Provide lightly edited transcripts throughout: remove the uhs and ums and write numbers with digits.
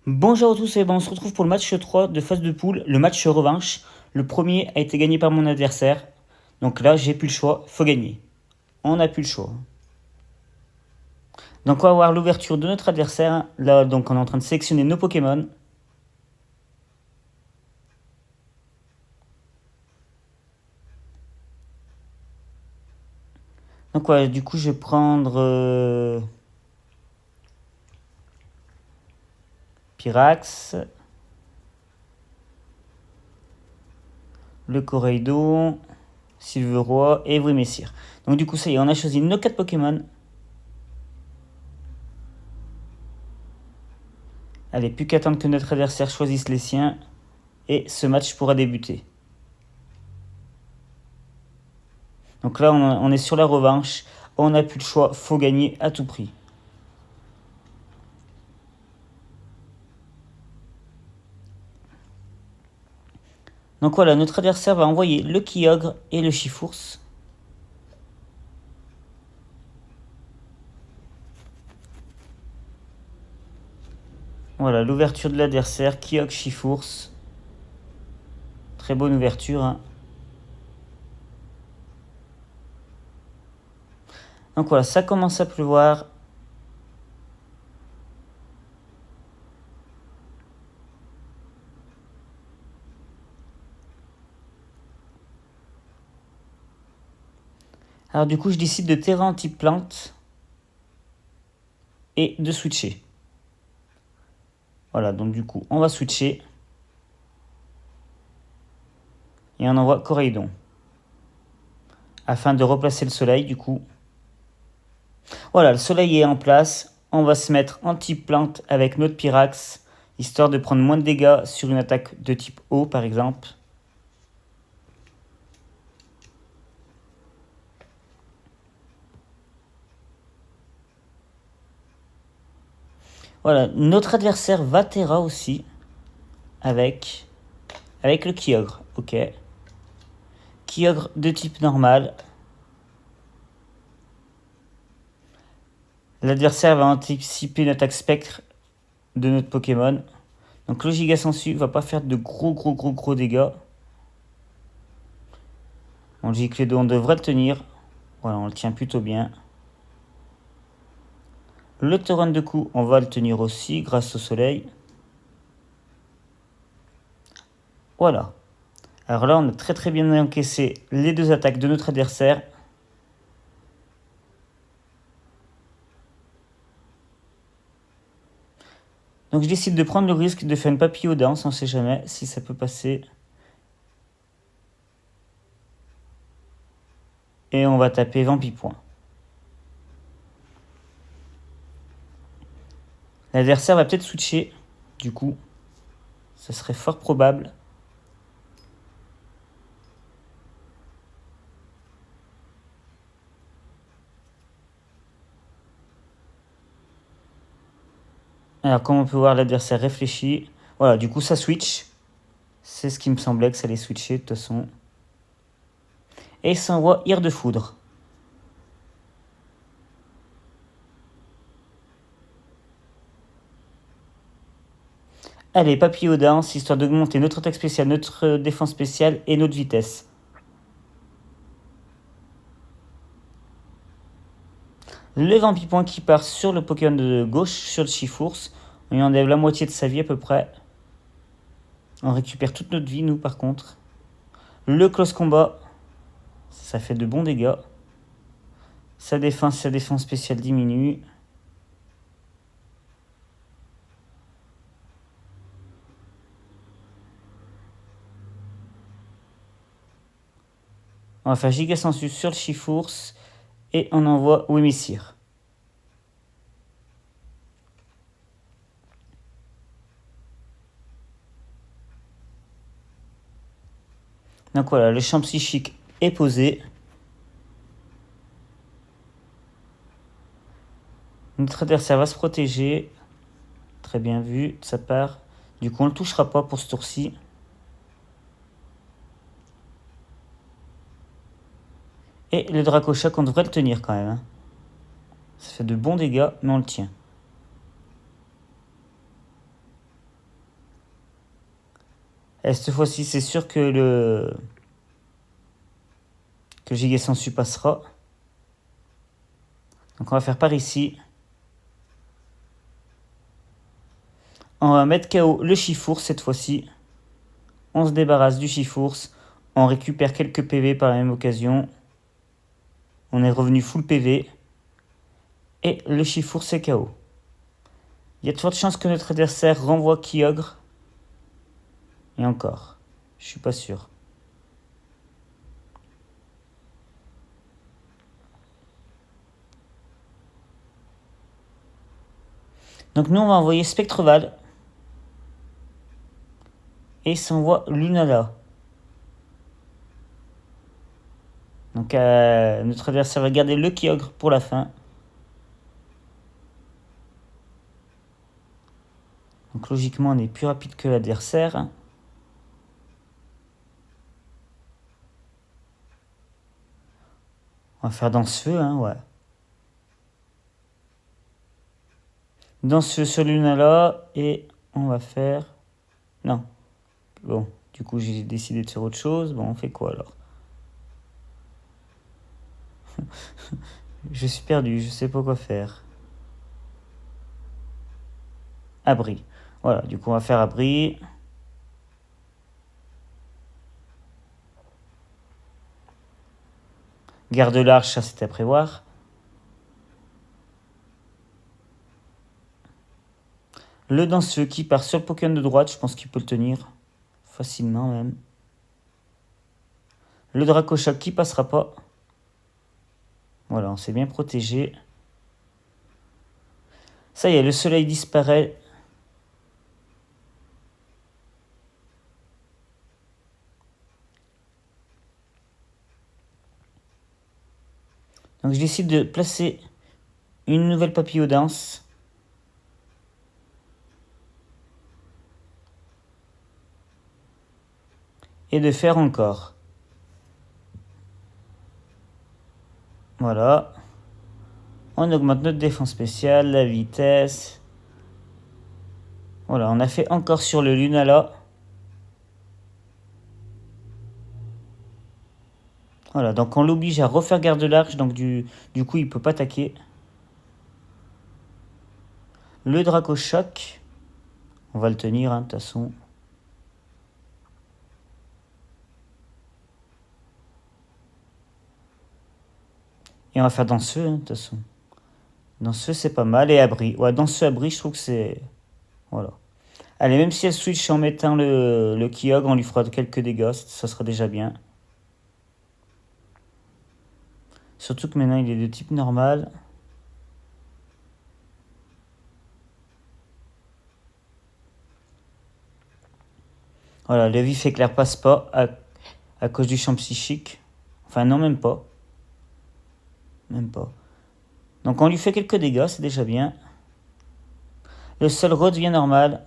Bonjour à tous et on se retrouve pour le match 3 de phase de poule, le match revanche. Le premier a été gagné par mon adversaire. Donc là, j'ai plus le choix, faut gagner. On n'a plus le choix. Donc on va voir l'ouverture de notre adversaire. Là, donc on est en train de sélectionner nos Pokémon. Donc voilà, du coup je vais prendre Pyrax, le Coraidon, Silveroy et Messire. Donc du coup ça y est, on a choisi nos 4 Pokémon. Allez, plus qu'à attendre que notre adversaire choisisse les siens. Et ce match pourra débuter. Donc là, on est sur la revanche. On n'a plus le choix, faut gagner à tout prix. Donc voilà, notre adversaire va envoyer le Kyogre et le Chifours. Voilà, l'ouverture de l'adversaire, Kyogre, Chifours. Très bonne ouverture. Hein. Donc voilà, ça commence à pleuvoir. Alors du coup, je décide de terrain anti-plante et de switcher. Voilà, donc du coup, on va switcher. Et on envoie Coraidon. Afin de replacer le soleil, du coup. Voilà, le soleil est en place. On va se mettre anti-plante avec notre Pyrax, histoire de prendre moins de dégâts sur une attaque de type eau, par exemple. Voilà, notre adversaire va Terra aussi, avec le Kyogre, ok. Kyogre de type normal. L'adversaire va anticiper une attaque spectre de notre Pokémon. Donc le Giga Sensu va pas faire de gros dégâts. Bon, le Giclédon devrait le tenir. Voilà, on le tient plutôt bien. Le Torrent de coup, on va le tenir aussi grâce au soleil. Voilà. Alors là, on a très bien encaissé les deux attaques de notre adversaire. Donc je décide de prendre le risque de faire une papillodance, on ne sait jamais si ça peut passer. Et on va taper Vampipoint. L'adversaire va peut-être switcher, du coup. Ça serait fort probable. Alors comme on peut voir, l'adversaire réfléchit. Voilà, du coup ça switch. C'est ce qui me semblait que ça allait switcher de toute façon. Et il s'envoie Ire de Foudre. Allez, Papillodance, histoire d'augmenter notre attaque spéciale, notre défense spéciale et notre vitesse. Le Vampipoint qui part sur le Pokémon de gauche, sur le Chifours. On lui enlève la moitié de sa vie à peu près. On récupère toute notre vie, nous, par contre. Le Close Combat, ça fait de bons dégâts. Sa défense spéciale diminue. On va faire Giga Sensu sur le Chifours. Et on envoie Messire. Donc voilà, le champ psychique est posé. Notre adversaire va se protéger. Très bien vu de sa part. Du coup, on ne le touchera pas pour ce tour-ci. Et le Dracochac, on devrait le tenir quand même. Hein. Ça fait de bons dégâts, mais on le tient. Et cette fois-ci, c'est sûr que Giga Sensu passera. Donc on va faire par ici. On va mettre KO le Chifours cette fois-ci. On se débarrasse du Chifours. On récupère quelques PV par la même occasion. On est revenu full PV. Et le Chifours est KO. Il y a de fortes chances que notre adversaire renvoie Kyogre. Et encore. Je suis pas sûr. Donc nous on va envoyer Spectreval. Et s'envoie Lunala. Donc notre adversaire va garder le Kyogre pour la fin. Donc logiquement on est plus rapide que l'adversaire. On va faire Danse-Feu, ouais. Danse-Feu sur Lunala et on va faire... Non. Bon, du coup j'ai décidé de faire autre chose. Bon, on fait quoi alors? Je suis perdu, je sais pas quoi faire. Abri. Voilà, du coup on va faire abri. Garde large, ça c'est à prévoir. Le Danseux qui part sur le Pokémon de droite, je pense qu'il peut le tenir. Facilement même. Le Dracochoc qui passera pas. Voilà, on s'est bien protégé. Ça y est, le soleil disparaît. Donc je décide de placer une nouvelle papillodance. Et de faire encore. Voilà. On augmente notre défense spéciale, la vitesse. Voilà, on a fait encore sur le Lunala. Voilà, donc on l'oblige à refaire garde large, donc du coup il peut pas attaquer. Le Dracochoc, on va le tenir, de toute façon. Et on va faire Danseux, de toute façon. Danseux, c'est pas mal. Et abri. Ouais, Danseux, abri, je trouve que c'est... Voilà. Allez, même si elle switch en mettant le Kyogre, on lui fera quelques dégâts. Ça sera déjà bien. Surtout que maintenant, il est de type normal. Voilà, le vif éclair passe pas à cause du champ psychique. Enfin, non, même pas. Même pas. Donc, on lui fait quelques dégâts, c'est déjà bien. Le sol redevient normal.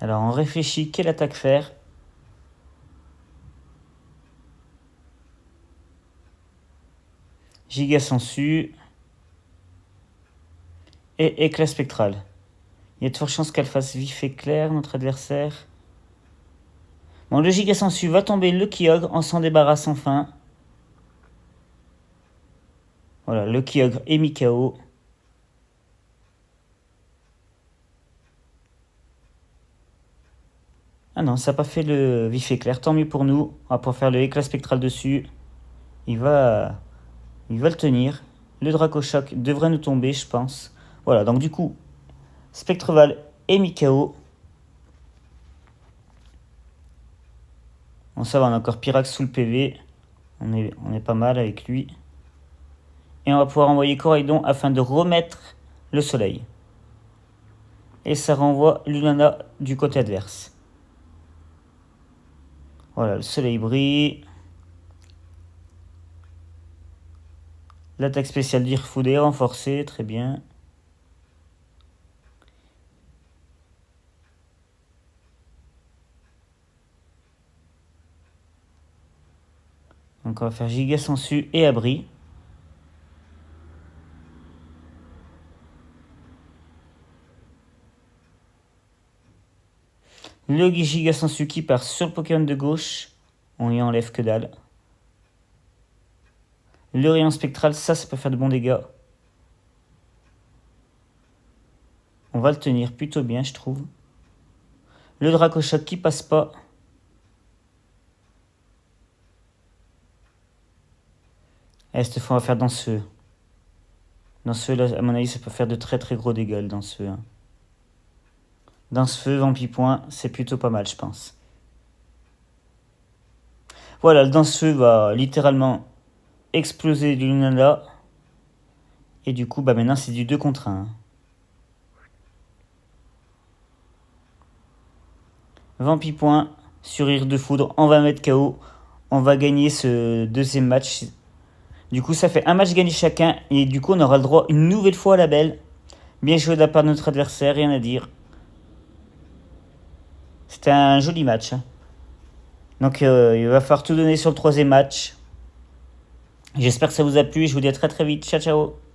Alors, on réfléchit quelle attaque faire. Giga Sensu. Et éclat spectral. Il y a de fortes chances qu'elle fasse vif éclair, notre adversaire. Bon, le Giga Sensu va tomber le Kyogre en s'en débarrasse enfin. Voilà, le Kyogre est mis KO. Ah non, ça n'a pas fait le vif éclair. Tant mieux pour nous. On va pouvoir faire le éclat spectral dessus. Il va le tenir. Le Dracochoc devrait nous tomber, je pense. Voilà, donc du coup, Spectreval est mis KO. Bon, ça va, on a encore Pyrax sous le PV. On est pas mal avec lui. Et on va pouvoir envoyer Coraidon afin de remettre le soleil. Et ça renvoie Lunala du côté adverse. Voilà, le soleil brille. L'attaque spéciale d'Irfoud est renforcée, très bien. Donc on va faire Giga Sensu et abri. Le Giga Sensu qui part sur le Pokémon de gauche. On y enlève que dalle. Le rayon spectral, ça peut faire de bons dégâts. On va le tenir plutôt bien, je trouve. Le Dracochoc qui passe pas. Cette fois, on va faire Dansefeu. Dansefeu, là, à mon avis, ça peut faire de très très gros dégâts, le Dansefeu. Hein. Dansefeu, Vampipoint, c'est plutôt pas mal, je pense. Voilà, le Dansefeu va littéralement exploser du Lunala. Et du coup, maintenant, c'est du 2 contre 1. Vampipoint, sur Rire de Foudre, on va mettre KO. On va gagner ce deuxième match. Du coup, ça fait un match gagné chacun. Et du coup, on aura le droit une nouvelle fois à la belle. Bien joué de la part de notre adversaire, rien à dire. C'était un joli match. Hein. Donc, il va falloir tout donner sur le troisième match. J'espère que ça vous a plu. Je vous dis à très très vite. Ciao, ciao.